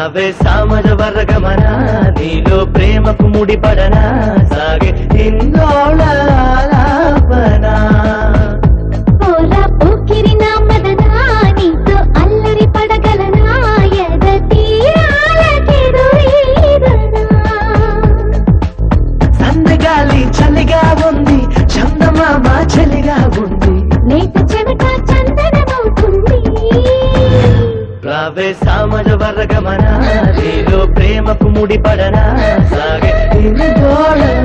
రావే సామజ వర్గమన నీలో ప్రేమకు ముడిపడనా సాగే హిందోళాలాపనా పోరా పోకిరి నా మదనా నీతో అల్లరి పడగలనా ఎద తీరాలకెదురీదనా సందగాలి చలిగా ఉంది చందమామ చలిగా ఉంది లేత చెమట చందనమవుతుంది రావే సామజ వర్గమన నీలో ప్రేమకు ముడిపడనా సాగే హిందోళాలాపనా